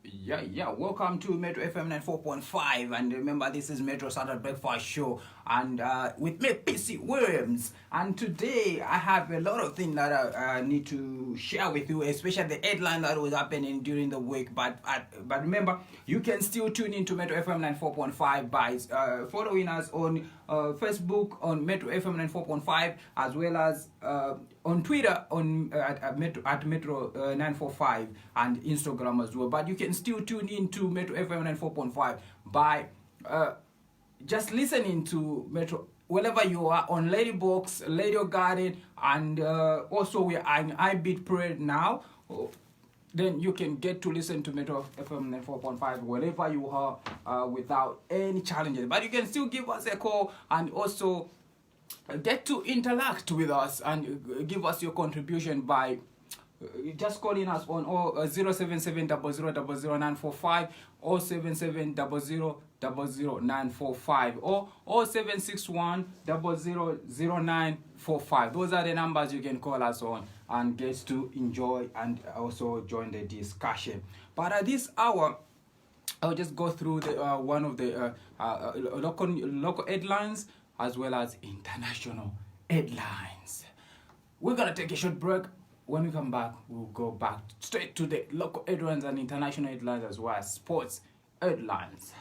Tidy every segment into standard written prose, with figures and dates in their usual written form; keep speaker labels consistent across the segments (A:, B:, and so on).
A: Yeah. Welcome to Metro FM 94.5. And remember, this is Metro Saturday Breakfast Show. And with me, PC Williams. And today, I have a lot of things that I need to share with you, especially the headline that was happening during the week. But remember, you can still tune in to Metro FM 94.5 by following us on Facebook on Metro FM 94.5, as well as on Twitter at Metro 945, and Instagram as well. But you can still tune in to Metro FM 94.5 by just listening to Metro wherever you are, on Ladybox, Radio Garden, and also we are in iBeat Parade now. Then you can get to listen to Metro FM 94.5 wherever you are without any challenges. But you can still give us a call and also get to interact with us and give us your contribution by just calling us on 077 00945 or 77 00945 or 761 000945. Those are the numbers you can call us on and get to enjoy and also join the discussion. But at this hour, I'll just go through the one of the local headlines as well as international headlines. We're gonna take a short break. When we come back, we'll go back straight to the local headlines and international headlines as well as sports headlines.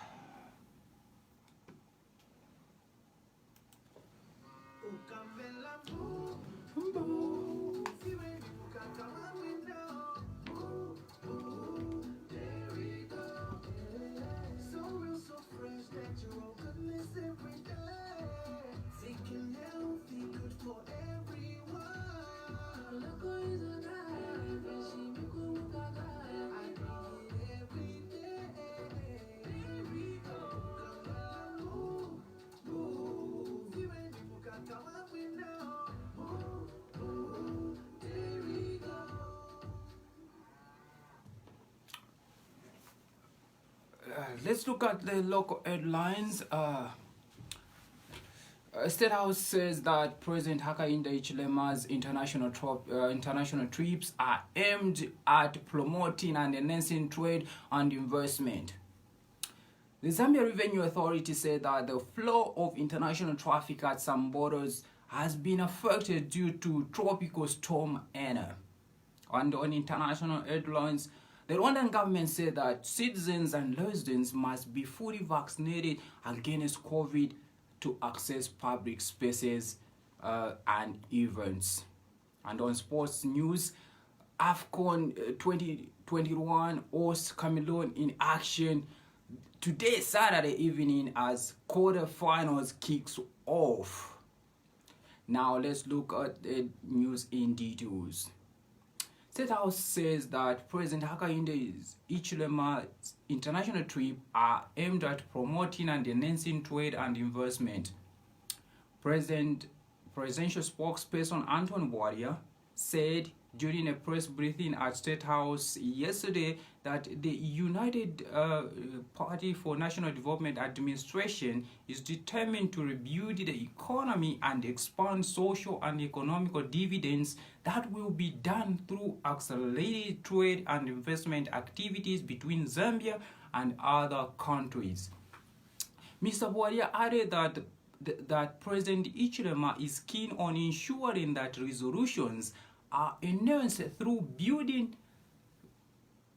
A: Let's look at the local headlines. State House says that President Hakainde Hichilema's international trips are aimed at promoting and enhancing trade and investment. The Zambia Revenue Authority said that the flow of international traffic at some borders has been affected due to tropical storm Anna. And on international headlines, the Rwandan government said that citizens and residents must be fully vaccinated against COVID to access public spaces and events. And on sports news, AFCON 2021 hosts Cameroon in action today, Saturday evening, as quarterfinals kicks off. Now let's look at the news in details. State House says that President Hakainde Hichilema's international trip are aimed at promoting and enhancing trade and investment. Presidential spokesperson Anton Boadia said during a press briefing at State House yesterday that the United Party for National Development Administration is determined to rebuild the economy and expand social and economical dividends that will be done through accelerated trade and investment activities between Zambia and other countries. Mr. Boadia added that President Hichilema is keen on ensuring that resolutions are enhanced through building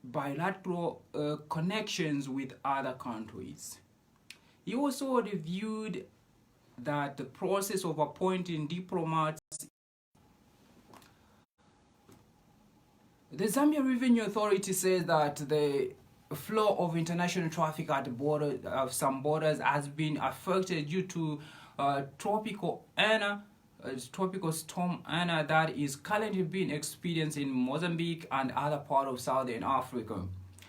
A: bilateral connections with other countries. He also reviewed that the process of appointing diplomats. The Zambia Revenue Authority says that the flow of international traffic at the border of some borders has been affected due to tropical storm Anna that is currently being experienced in Mozambique and other parts of Southern Africa.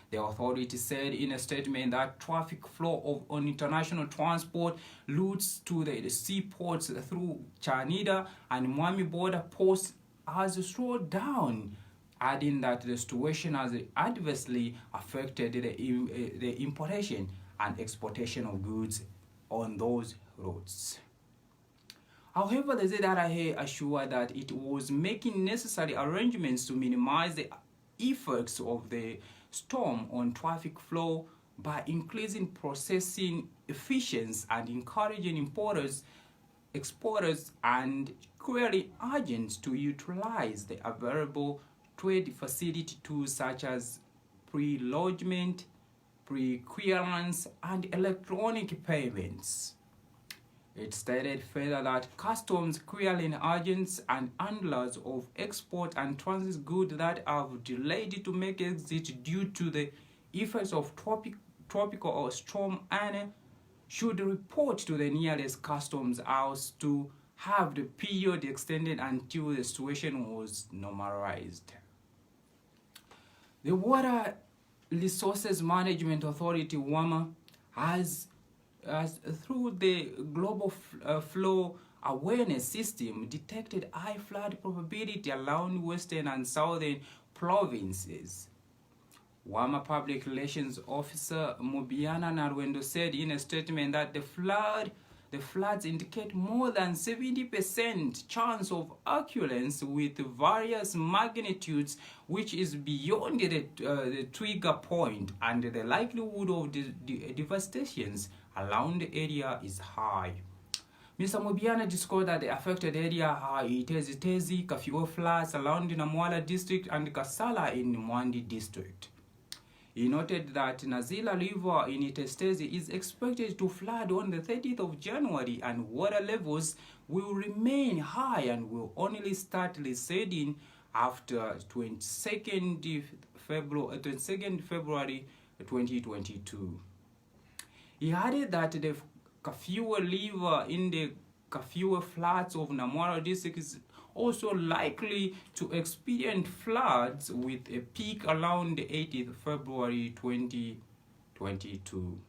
A: The authority said in a statement that traffic flow on international transport routes to the seaports through Chanida and Mwami border posts has slowed down, adding that the situation has adversely affected the importation and exportation of goods on those routes. However, the ZRA assured that it was making necessary arrangements to minimize the effects of the storm on traffic flow by increasing processing efficiency and encouraging importers, exporters, and query agents to utilize the available trade facility tools such as pre-lodgement, pre-clearance, and electronic payments. It stated further that customs clearing agents and handlers of export and transit goods that have delayed to make exit due to the effects of tropical or storm Anna should report to the nearest customs house to have the period extended until the situation was normalized. The Water Resources Management Authority, WAMA, has through the global flow awareness system detected high flood probability along western and southern provinces. WAMA Public Relations Officer Mubiana Narwendo said in a statement that the floods indicate more than 70% chance of occurrence with various magnitudes, which is beyond the trigger point, and the likelihood of the devastations around the area is high. Mr. Mubiana discovered that the affected area are Itezi, Kafiwe floods around Namwala district and Kasala in Mwandi district. He noted that Nazila River in Itestezi is expected to flood on the 30th of January and water levels will remain high and will only start receding after 22nd February 2022. He added that the Kafiwe River in the Kafiwe floods of Namwara district is also likely to experience floods with a peak around the 18th February 2022.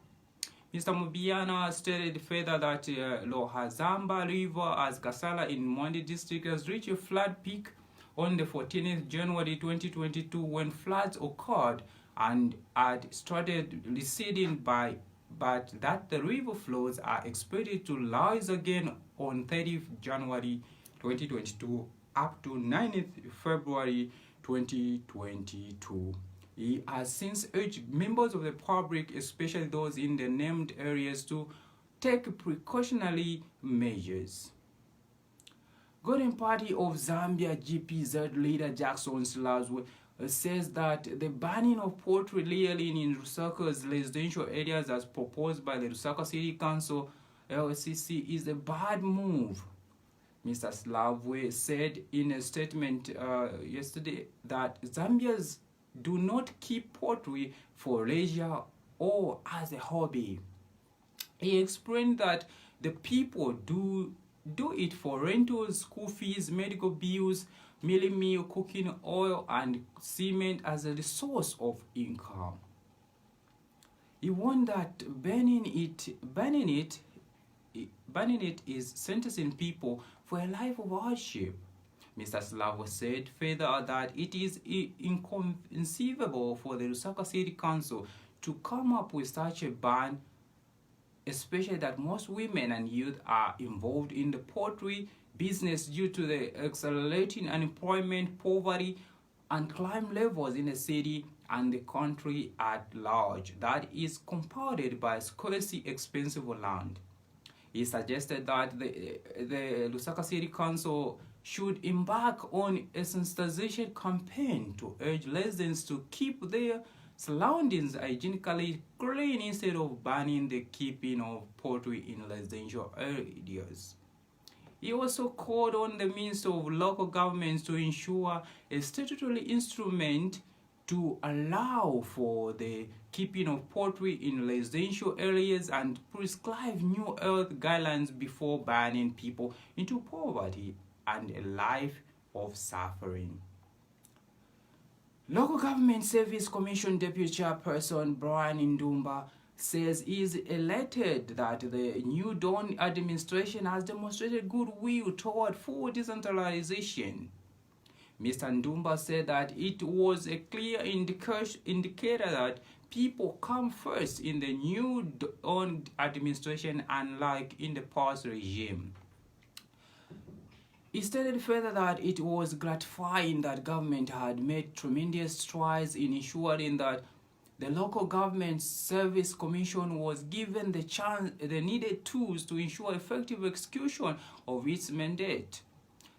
A: Mr. Mubiana stated further that Lohazamba River as Kasala in Mwandi district has reached a flood peak on the 14th January 2022 when floods occurred and had started receding but that the river flows are expected to rise again on 30th January 2022 up to 9th February 2022. He has since urged members of the public, especially those in the named areas, to take precautionary measures. Golden Party of Zambia GPZ leader Jackson Slazwe says that the banning of poultry rearing in Lusaka's residential areas as proposed by the Lusaka City Council LCC is a bad move. Mr. Slavwe said in a statement yesterday that Zambians do not keep poultry for leisure or as a hobby. He explained that the people do it for rentals, school fees, medical bills, milling meal, cooking oil, and cement as a source of income. He warned that banning it is sentencing people for a life of hardship. Mr. Slavo said further that it is inconceivable for the Lusaka City Council to come up with such a ban, especially that most women and youth are involved in the poultry business due to the accelerating unemployment, poverty, and crime levels in the city and the country at large that is compounded by scarcely expensive land. He suggested that the Lusaka City Council should embark on a sensitization campaign to urge residents to keep their surroundings hygienically clean instead of banning the keeping of poultry in residential areas. He also called on the Minister of Local Governments to ensure a statutory instrument to allow for the keeping of poultry in residential areas and prescribe new health guidelines before banning people into poverty and a life of suffering. Local Government Service Commission Deputy Chairperson Brian Ndumba says he is elated that the new Dawn administration has demonstrated goodwill toward full decentralization. Mr. Ndumba said that it was a clear indicator that people come first in the new Dawn administration, unlike in the past regime. He stated further that it was gratifying that government had made tremendous strides in ensuring that the local government service commission was given the needed tools to ensure effective execution of its mandate.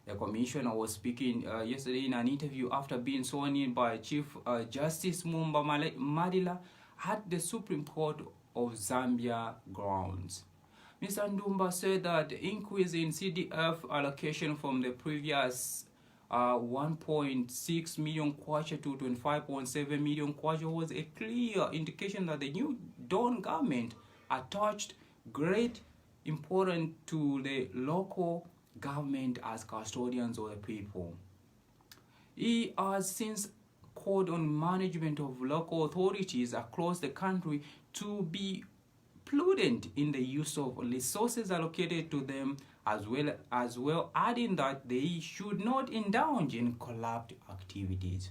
A: The commissioner was speaking yesterday in an interview after being sworn in by Chief Justice Mumba Madila at the Supreme Court of Zambia grounds. Mr. Ndumba said that the increase in CDF allocation from the previous 1.6 million kwacha to 25.7 million kwacha was a clear indication that the new Dawn government attached great importance to the local government as custodians of the people. He has since called on management of local authorities across the country to be prudent in the use of resources allocated to them, as well adding that they should not indulge in corrupt activities.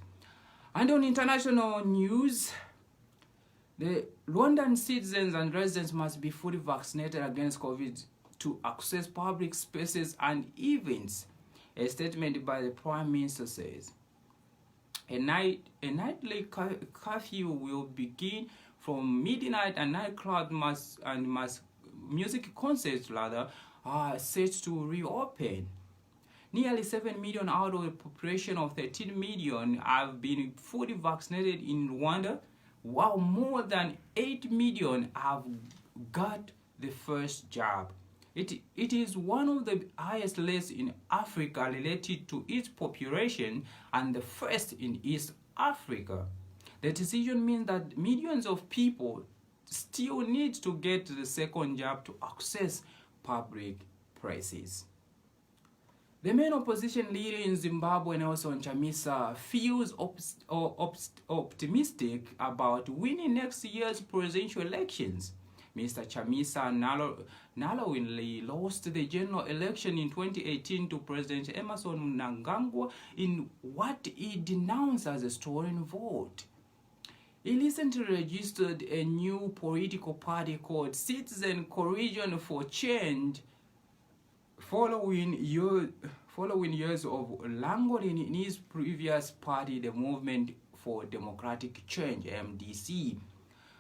A: And on international news, the Rwandan citizens and residents must be fully vaccinated against COVID to access public spaces and events, a statement by the Prime Minister says. A nightly curfew will begin from midnight, and nightclubs music concerts are set to reopen. Nearly 7 million out of a population of 13 million have been fully vaccinated in Rwanda, while more than 8 million have got the first jab. It is one of the highest rates in Africa related to its population and the first in East Africa. The decision means that millions of people still need to get the second jab to access public places. The main opposition leader in Zimbabwe, Nelson Chamisa, feels optimistic about winning next year's presidential elections. Mr. Chamisa narrowly lost the general election in 2018 to President Emerson Mnangagwa in what he denounced as a stolen vote. He recently registered a new political party called Citizen Coalition for Change, following years of wrangling in his previous party, the Movement for Democratic Change, MDC.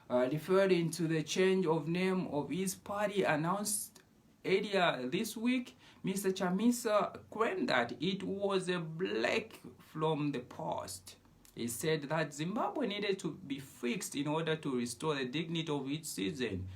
A: Referring to the change of name of his party announced earlier this week, Mr. Chamisa claimed that it was a break from the past. He said that Zimbabwe needed to be fixed in order to restore the dignity of its citizen,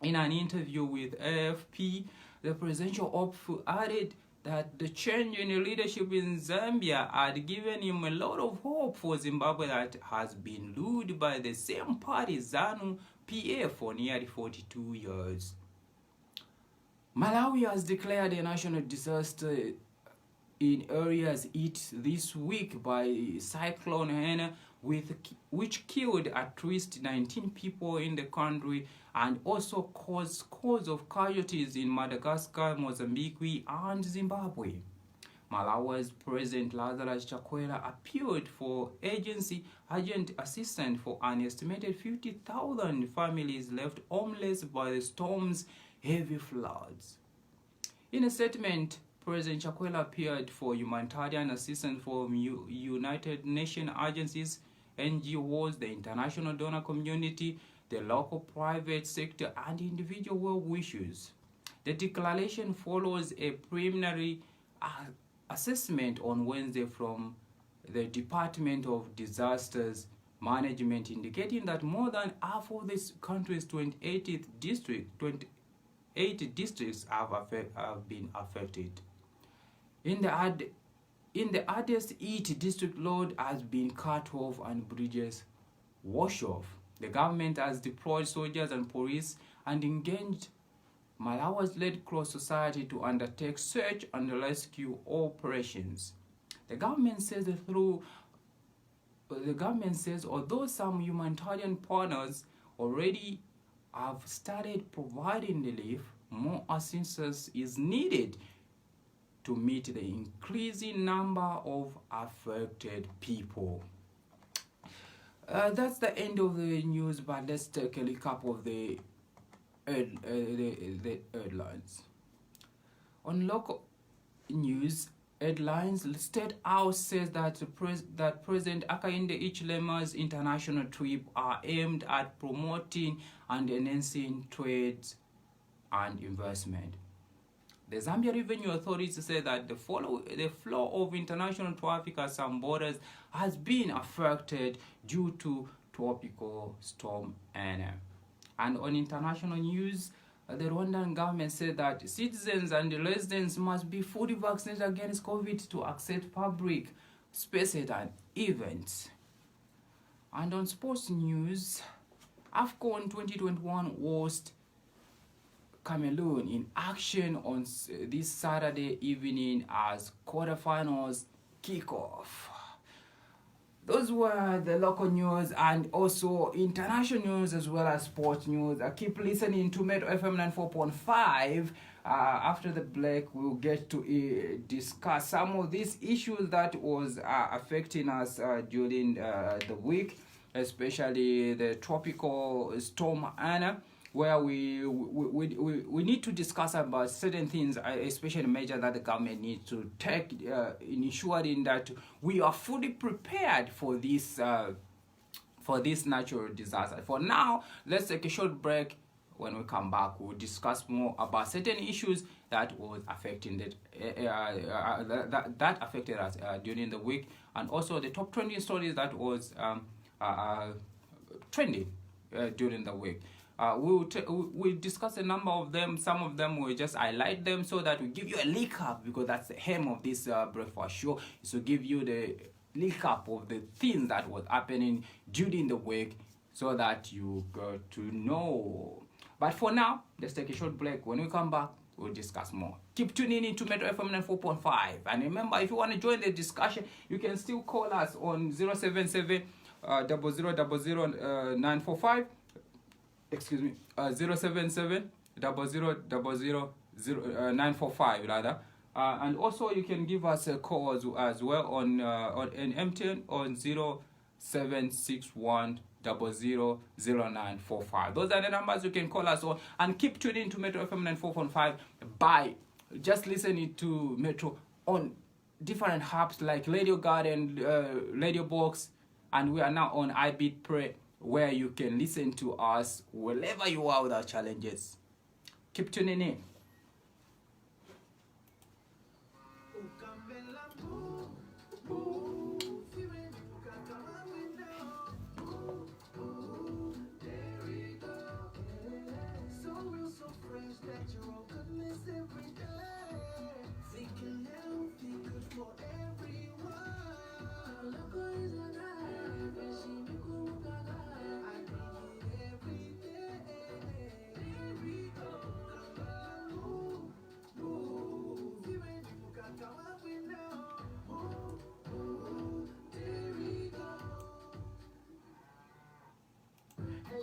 A: In an interview with AFP, the presidential hopeful added that the change in leadership in Zambia had given him a lot of hope for Zimbabwe that has been ruled by the same party, ZANU-PF, for nearly 42 years. Malawi has declared a national disaster in areas hit this week by Cyclone Hena, which killed at least 19 people in the country and also caused scores of casualties in Madagascar, Mozambique, and Zimbabwe. Malawi's President Lazarus Chakwera appealed for urgent assistance for an estimated 50,000 families left homeless by the storm's heavy floods. In a statement, President Chakwera appealed for humanitarian assistance from United Nations agencies, NGOs, the international donor community, the local private sector, and individual well-wishers. The declaration follows a preliminary assessment on Wednesday from the Department of Disasters Management, indicating that more than half of this country's 28 districts have been affected. In the hardest hit district, road has been cut off and bridges washed off. The government has deployed soldiers and police and engaged Malawi's Red Cross Society to undertake search and rescue operations. The government says although some humanitarian partners already have started providing relief, more assistance is needed to meet the increasing number of affected people. That's the end of the news, but let's take a recap of the headlines. On local news headlines, State House says that that President Hakainde Hichilema's international trip are aimed at promoting and enhancing trade and investment. The Zambia Revenue Authority said that the flow of international traffic at some borders has been affected due to tropical storm Anna. And on international news, the Rwandan government said that citizens and residents must be fully vaccinated against COVID to access public spaces and events. And on sports news, AFCON 2021 host Cameroon in action on this Saturday evening as quarterfinals kick off. Those were the local news and also international news as well as sports news. Keep listening to Metro FM 94.5. After the break, we'll get to discuss some of these issues that was affecting us during the week, especially the tropical storm Anna, where we need to discuss about certain things, especially measures that the government needs to take in ensuring that we are fully prepared for this natural disaster. For now, let's take a short break. When we come back, we'll discuss more about certain issues that was affecting that affected us during the week, and also the top trending stories that was trending during the week. We'll discuss a number of them. Some of them we'll just highlight them so that we give you a recap, because that's the aim of this breakfast show, is to give you the recap of the things that was happening during the week so that you got to know. But for now, let's take a short break. When we come back, we'll discuss more. Keep tuning in to Metro FM 94.5. And remember, if you want to join the discussion, you can still call us on 077 945. Excuse me, 077 945 rather. And also you can give us a call as well on MTN on 0761 000945. Those are the numbers you can call us on, and keep tuning to Metro FM 94.5 by just listening to Metro on different apps like Radio Garden, Radio Box, and we are now on iBeat Pray, where you can listen to us wherever you are without challenges. Keep tuning in.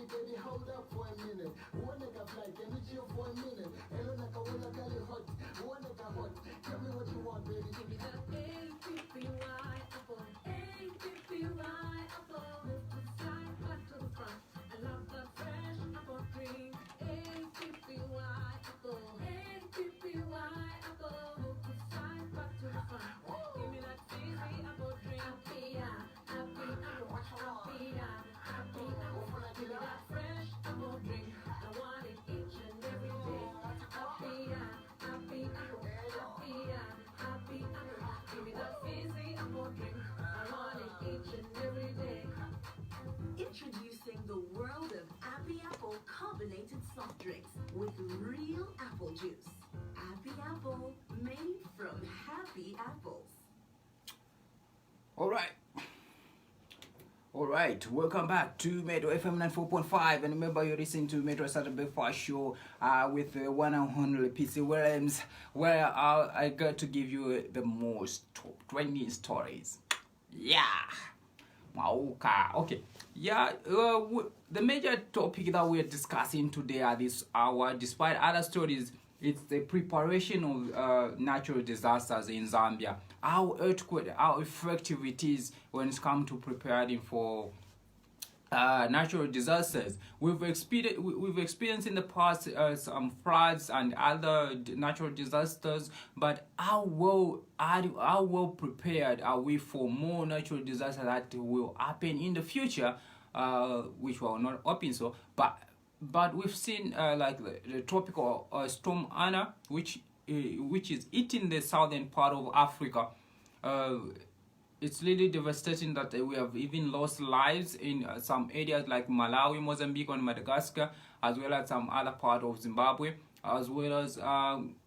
B: Baby, hold up for a minute. One nigga fly, can you chill for a minute? Hello, nigga, when I got it hot. One nigga hot. Tell me what you want, baby. Give me that A-P-P-Y apple. A-P-P-Y apple. Lift the side, back to the front. I love the fresh apple cream. A-P-P-Y apple. A-P-P-Y apple. Lift the side, back to the front. Give me that fizzy apple drink. Happy, happy apple. Happy, happy apple. Give me that fresh apple drink. I want it each and every day. Happy, happy apple. Happy, happy apple. Give me that fizzy apple drink. I want it each and every day.
C: Introducing the world of Happy Apple carbonated soft drinks with real apple juice. Happy Apple, made from happy apples.
A: All right, welcome back to Metro FM 94.5, and remember you're listening to Metro Saturday Breakfast Show with the one and only PC Williams, where I got to give you the most top 20 stories. Yeah, okay. Yeah, the major topic that we're discussing today at this hour, despite other stories, it's the preparation of natural disasters in Zambia. How effective it is when it comes to preparing for natural disasters. We've experienced in the past some floods and other natural disasters, but how well prepared are we for more natural disasters that will happen in the future, which we are not hoping so, but we've seen like the tropical storm Anna, which is hitting the southern part of Africa. It's really devastating that we have even lost lives in some areas like Malawi, Mozambique, and Madagascar, as well as some other part of Zimbabwe, as well as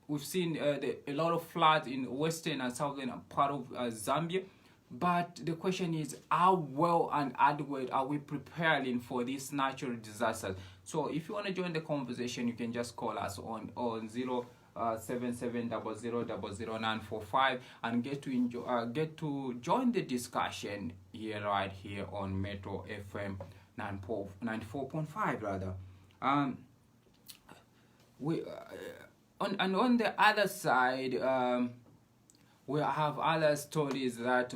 A: we've seen a lot of floods in western and southern part of Zambia. But the question is, how well and adequate are we preparing for these natural disasters? So if you want to join the conversation, you can just call us on 07700000945 and get to join the discussion right here on Metro FM 94.5 rather. We on the other side, we have other stories that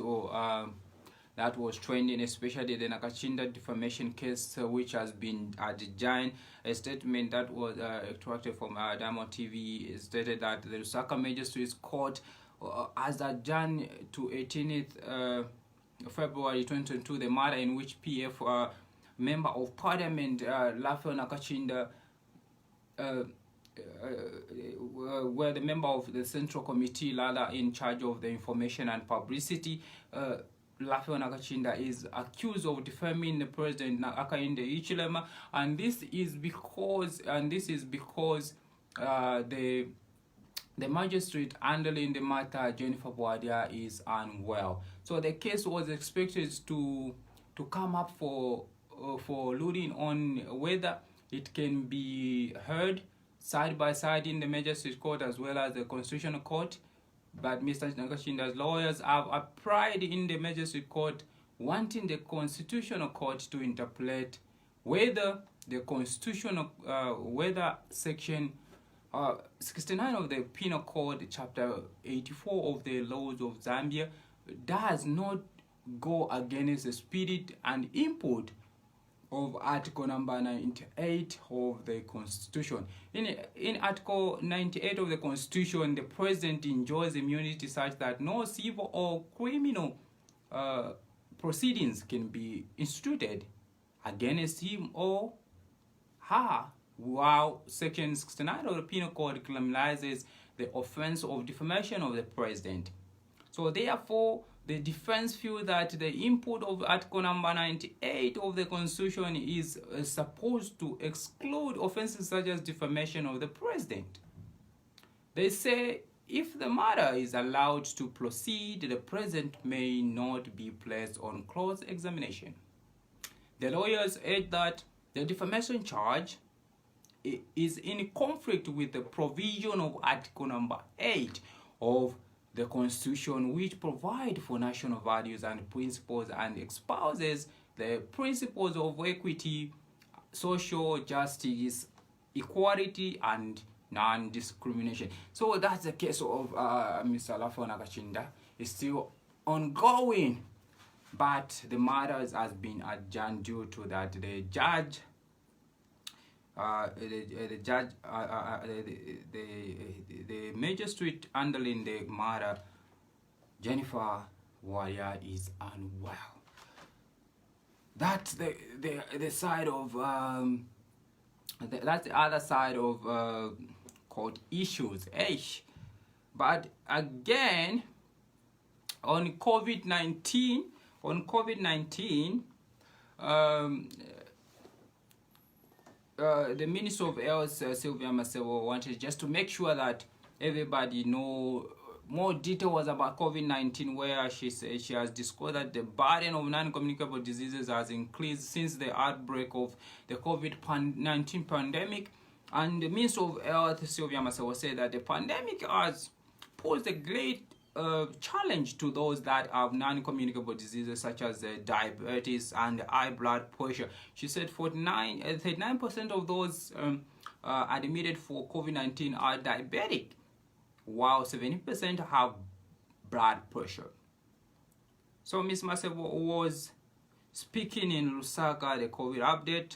A: was trending, especially the Nakachinda defamation case, which has been adjourned. A statement that was extracted from Diamond TV stated that the Lusaka Magistrates Court has adjourned to 18th February 2022 the matter in which PF Member of Parliament Lafayette Nakachinda were the member of the Central Committee, Lala, in charge of the information and publicity. Lafayette Nakachinda is accused of defaming the president Hakainde Hichilema, and this is because the magistrate handling the matter, Jennifer Boadia, is unwell. So the case was expected to come up for ruling on whether it can be heard side by side in the Magistrate Court as well as the Constitutional Court. But Mr. Nakachinda's lawyers have applied in the Magistrate Court, wanting the Constitutional Court to interpret whether the constitutional, whether Section 69 of the Penal Code, Chapter 84 of the laws of Zambia, does not go against the spirit and input of Article number 98 of the Constitution. In Article 98 of the Constitution, the President enjoys immunity such that no civil or criminal proceedings can be instituted against him or her, while Section 69 of the Penal Code criminalizes the offense of defamation of the President. So therefore, the defense feel that the input of Article number 98 of the Constitution is supposed to exclude offenses such as defamation of the President. They say if the matter is allowed to proceed, the President may not be placed on close examination. The lawyers add that the defamation charge is in conflict with the provision of Article number 8 of the Constitution, which provide for national values and principles and espouses the principles of equity, social justice, equality, and non-discrimination. So that's the case of Mr. Lafayette Nakachinda. It's still ongoing, but the matter has been adjourned due to that the judge. The magistrate handling the matter, Jennifer Warrior, is unwell. That's the side of that's the other side of court issues. But again, on COVID-19, the Minister of Health, Sylvia Masebo, wanted just to make sure that everybody know more details about COVID-19, where she says she has discovered that the burden of non-communicable diseases has increased since the outbreak of the COVID-19 pandemic. And the Minister of Health, Sylvia Masebo, said that the pandemic has posed a great challenge to those that have non-communicable diseases such as diabetes and high blood pressure. She said 39% of those admitted for COVID-19 are diabetic, while 70% have blood pressure. So Ms. Masebo was Speaking in Lusaka, the COVID update.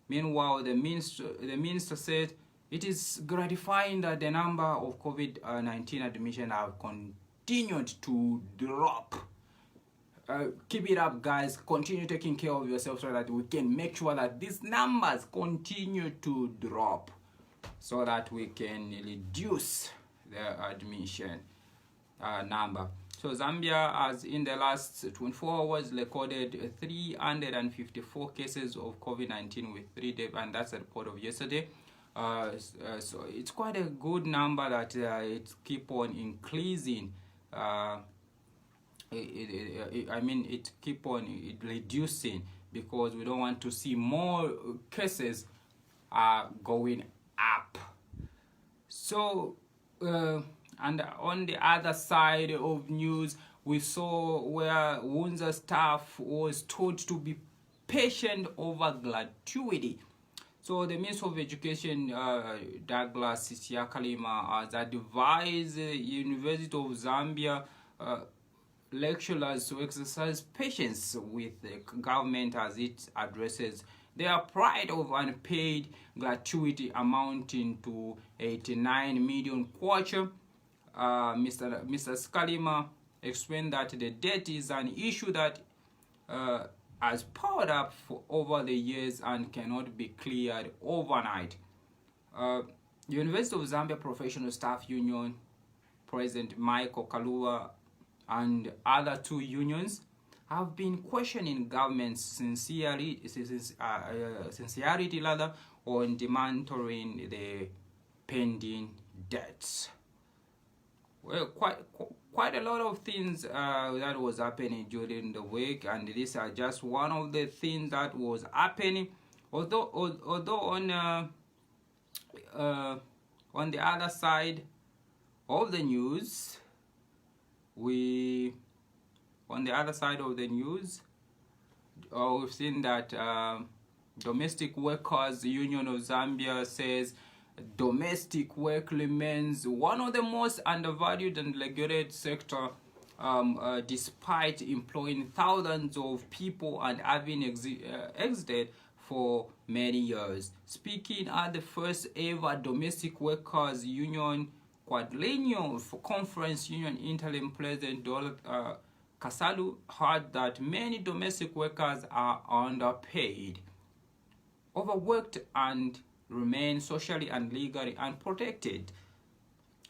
A: Meanwhile, the minister said it is gratifying that the number of COVID-19 admissions have continued to drop. Keep it up, guys. Continue taking care of yourself so that we can make sure that these numbers continue to drop, so that we can reduce the admission number. So Zambia has in the last 24 hours recorded 354 cases of COVID-19 with 3 deaths, and that's the report of yesterday. So it's quite a good number that it keep on increasing. It keep on reducing, because we don't want to see more cases going up. So and on the other side of news, we saw where Wunza staff was told to be patient over gratuity. So the Minister of Education, Douglas Siakalima, has advised the University of Zambia lecturers to exercise patience with the government as it addresses their pride of unpaid gratuity amounting to 89 million kwacha. Mr. Skalima explained that the debt is an issue that has piled up for over the years and cannot be cleared overnight. University of Zambia Professional Staff Union President Michael Kalua and other two unions have been questioning government's sincerity on demanding the pending debts. Well, quite a lot of things that was happening during the week, and these are just one of the things that was happening. Although on the other side of the news, we've seen that Domestic Workers Union of Zambia says domestic work remains one of the most undervalued and regulated sector, despite employing thousands of people and having exited for many years. Speaking at the first ever Domestic Workers Union Quadrennial Conference, Union Interim President Kasalu heard that many domestic workers are underpaid, overworked, and remain socially and legally unprotected.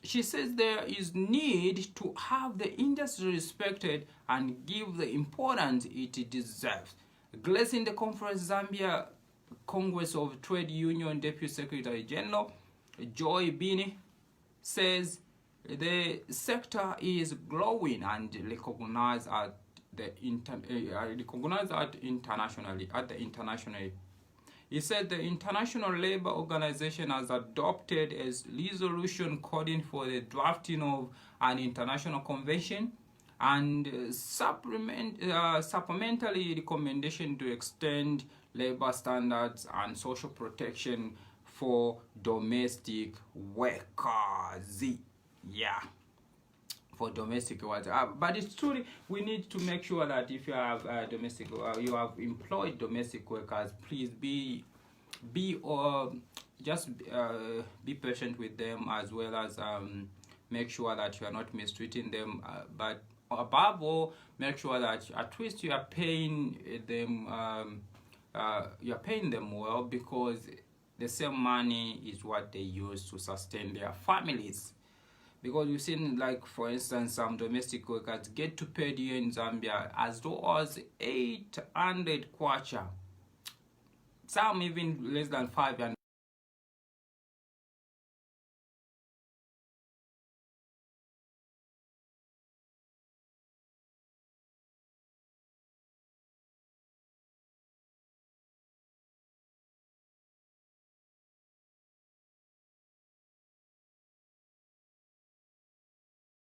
A: She says there is need to have the industry respected and give the importance it deserves. Gracing the conference, Zambia Congress of Trade Union Deputy Secretary General Joy Bini says the sector is growing and recognized internationally. He said the International Labour Organization has adopted a resolution calling for the drafting of an international convention and supplementary recommendation to extend labor standards and social protection for domestic workers. Yeah, for domestic workers. But it's truly, we need to make sure that if you have you have employed domestic workers, please be patient with them, as well as make sure that you are not mistreating them. But above all, make sure that at least you are paying them. You are paying them well, because the same money is what they use to sustain their families. Because we've seen, like, for instance, some domestic workers get to pay here in Zambia as low as 800 kwacha. Some even less than 500.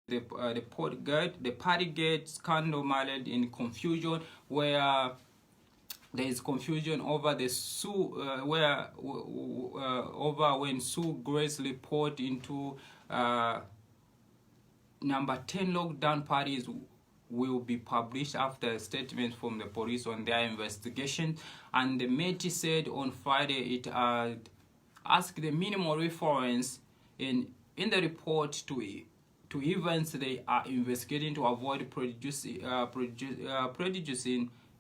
A: The Partygate scandal marred in confusion, where there is confusion over the over when Sue Grace report into number 10 lockdown parties will be published after a statement from the police on their investigation. And the Met said on Friday it asked the minimal reference in the report to events they are investigating to avoid prejudicing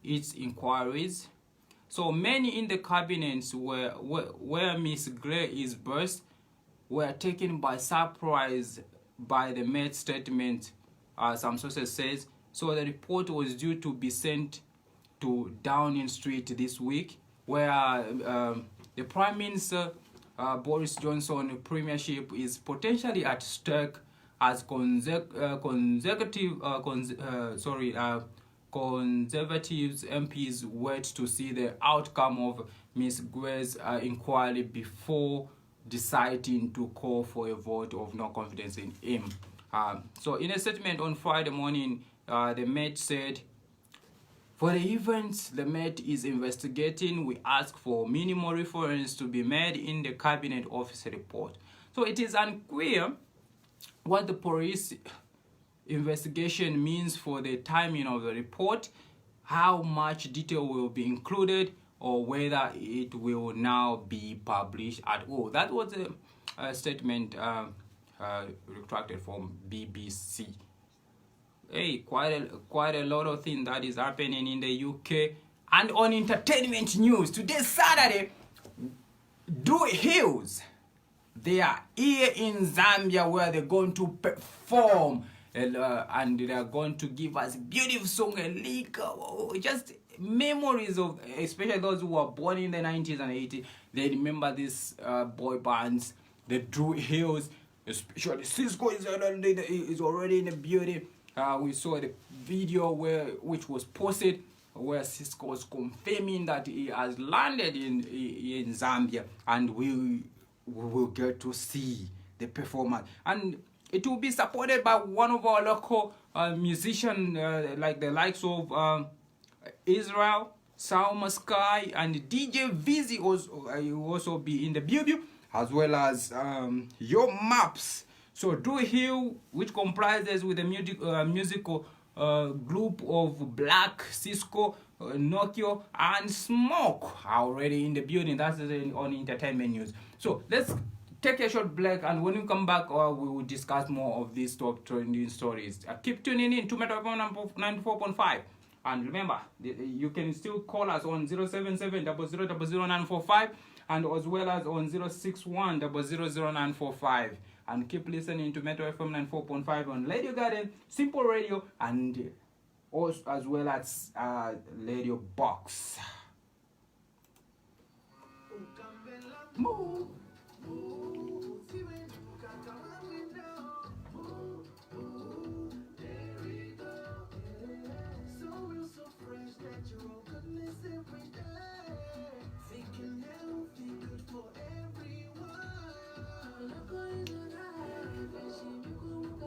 A: its inquiries. So many in the cabinets where Miss Gray is birthed were taken by surprise by the Met statement, some sources says. So the report was due to be sent to Downing Street this week, where the Prime Minister Boris Johnson premiership is potentially at stake as conservative MPs wait to see the outcome of Ms. Gray's inquiry before deciding to call for a vote of no confidence in him. So in a statement on Friday morning, the Met said, for the events the Met is investigating, we ask for minimal reference to be made in the Cabinet Office report. So it is unclear what the police investigation means for the timing of the report, how much detail will be included, or whether it will now be published at all. That was a statement retracted from BBC. Hey, quite a lot of things that is happening in the UK. And on entertainment news, today Saturday, Drew Hills, they are here in Zambia where they're going to perform, and they are going to give us beautiful song and leak, just memories of, especially those who were born in the 90s and 80s. They remember these boy bands, the Drew Hills, especially Cisco is already in the building. We saw the video which was posted where Cisco was confirming that he has landed in Zambia, and we will get to see the performance, and it will be supported by one of our local musicians, like the likes of Israel, Salma Sky, and DJ Vizzy will also be in the building, as well as Your Maps. So Drew Hill, which comprises with the musical group of Black, Cisco, Nokia, and Smoke, are already in the building. That's on entertainment news. So let's take a short break, and when we come back, we will discuss more of these top trending stories. Keep tuning in to Metro 94.5. And remember, you can still call us on 077-0000-945, and as well as on 061-000-945. And keep listening to Metro FM 94.5 on Radio Garden, Simple Radio, and also as well as Radio Box. Move.